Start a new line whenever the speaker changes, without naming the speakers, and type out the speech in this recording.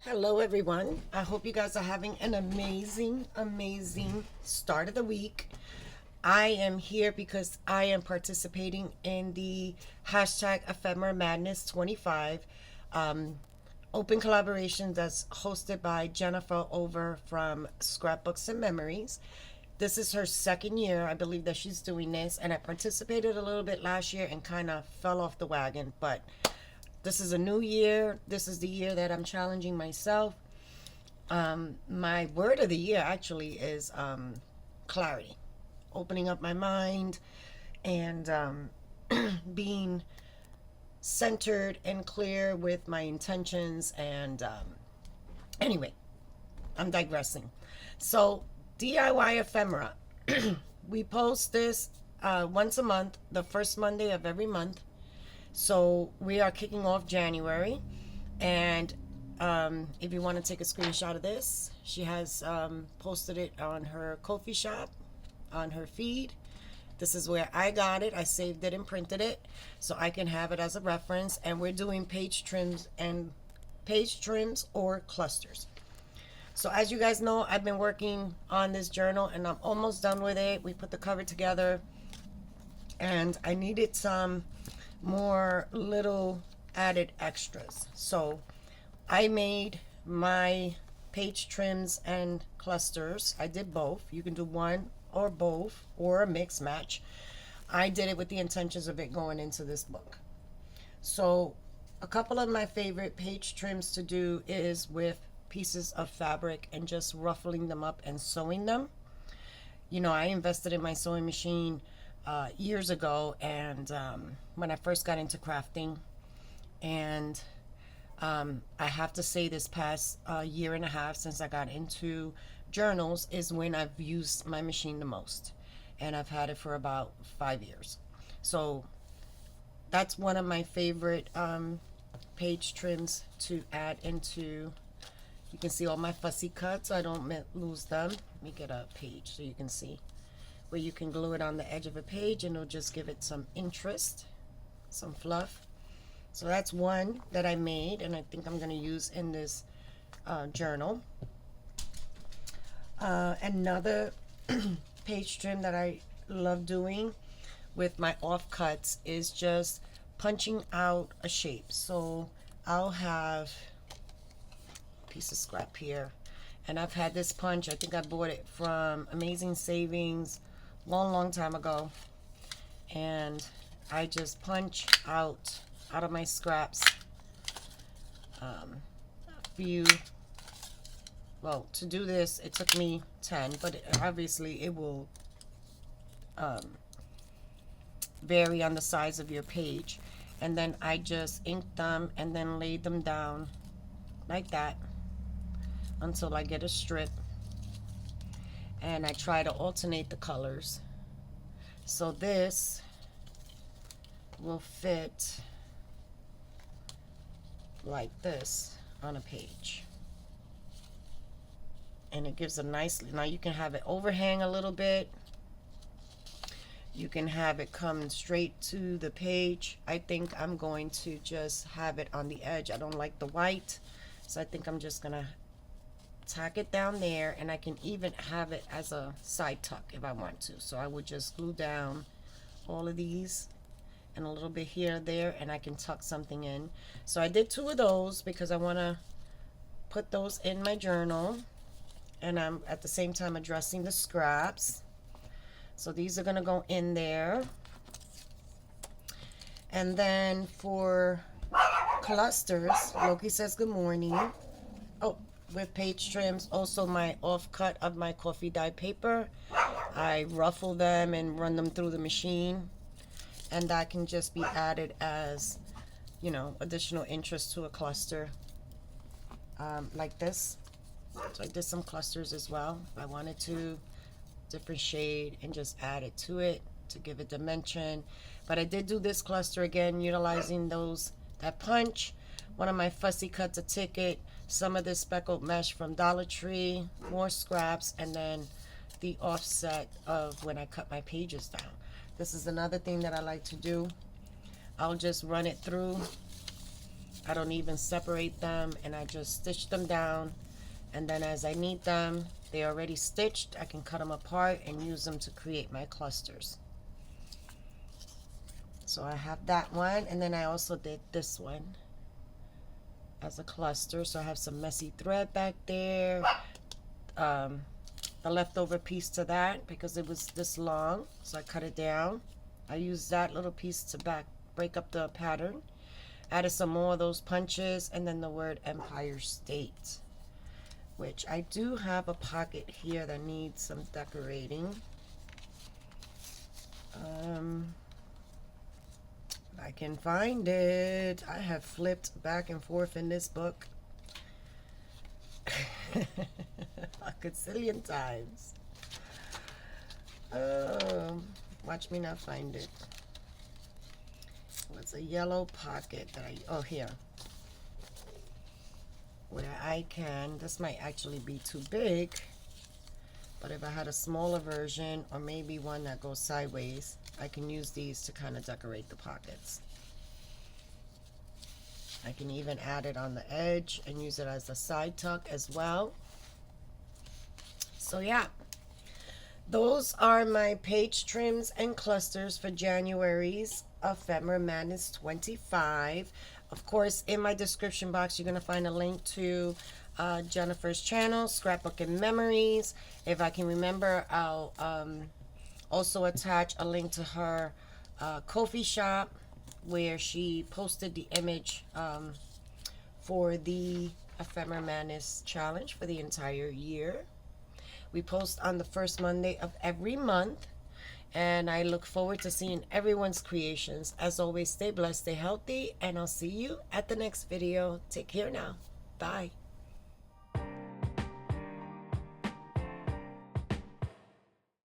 Hello everyone. I hope you guys are having an amazing start of the week. I am here because I am participating in the hashtag ephemera madness 25 open collaboration that's hosted by Jennifer over from Scrapbooks and Memories. This is her second year, I believe, that she's doing this, and I participated a little bit last year and kind of fell off the wagon, but this is a new year. This is the year that I'm challenging myself. My word of the year actually is clarity, opening up my mind and being centered and clear with my intentions. And anyway, I'm digressing. So, DIY ephemera. We post this once a month, the first Monday of every month. So we are kicking off January, and if you want to take a screenshot of this, she has posted it on her Ko-fi shop, on her feed. This is where I got it. I saved it and printed it so I can have it as a reference. And we're doing page trims or clusters. So as you guys know, I've been working on this journal and I'm almost done with it. We put the cover together and I needed some more little added extras. So I made my page trims and clusters. I did both. You can do one or both or a mix match. I did it with the intentions of it going into this book. So a couple of my favorite page trims to do is with pieces of fabric and just ruffling them up and sewing them. You know, I invested in my sewing machine years ago, and when I first got into crafting, and I have to say this past year and a half since I got into journals is when I've used my machine the most, and I've had it for about 5 years. So that's one of my favorite page trims to add into. You can see all my fussy cuts so I don't lose them. Let me get a page so you can see, where you can glue it on the edge of a page and it'll just give it some interest, some fluff. So that's one that I made and I think I'm going to use in this journal. Another page trim that I love doing with my offcuts is just punching out a shape. So I'll have a piece of scrap here, and I've had this punch. I think I bought it from Amazing Savings long time ago, and I just punch out of my scraps a few. Well, to do this it took me 10, but obviously it will vary on the size of your page. And then I just inked them and then laid them down like that until I get a strip, and I try to alternate the colors. So this will fit like this on a page. And it gives a nice, now you can have it overhang a little bit. You can have it come straight to the page. I think I'm going to just have it on the edge. I don't like the white, so I think I'm just gonna tack it down there, and I can even have it as a side tuck if I want to. So I would just glue down all of these and a little bit here and there, and I can tuck something in. So I did 2 of those because I want to put those in my journal, and I'm at the same time addressing the scraps. So these are going to go in there. And then for clusters, Loki says good morning. Oh, with page trims, also my offcut of my coffee dye paper. I ruffle them and run them through the machine, and that can just be added as, you know, additional interest to a cluster like this. So I did some clusters as well. I wanted to different shade and just add it to it to give it dimension. But I did do this cluster again utilizing that punch, one of my fussy cuts, a ticket, some of this speckled mesh from Dollar Tree, more scraps, and then the offset of when I cut my pages down. This is another thing that I like to do. I'll just run it through I don't even separate them, and I just stitch them down, and then as I need them, they're already stitched. I can cut them apart and use them to create my clusters. So I have that one, and then I also did this one as a cluster. So I have some messy thread back there, the leftover piece to that because it was this long, so I cut it down. I used that little piece to break up the pattern. Added some more of those punches, and then the word Empire State, which I do have a pocket here that needs some decorating. I can find it. I have flipped back and forth in this book a gazillion times. Watch me not find it. It's a yellow pocket that here, where I can, this might actually be too big, but if I had a smaller version, or maybe one that goes sideways, I can use these to kind of decorate the pockets. I can even add it on the edge and use it as a side tuck as well. So yeah, those are my page trims and clusters for January's Ephemera Madness 25. Of course, in my description box, you're going to find a link to Jennifer's channel, Scrapbook and Memories. If I can remember, I'll also attach a link to her Ko-fi shop, where she posted the image for the Ephemera Madness challenge for the entire year. We post on the first Monday of every month, and I look forward to seeing everyone's creations. As always, stay blessed, stay healthy, and I'll see you at the next video. Take care now. Bye.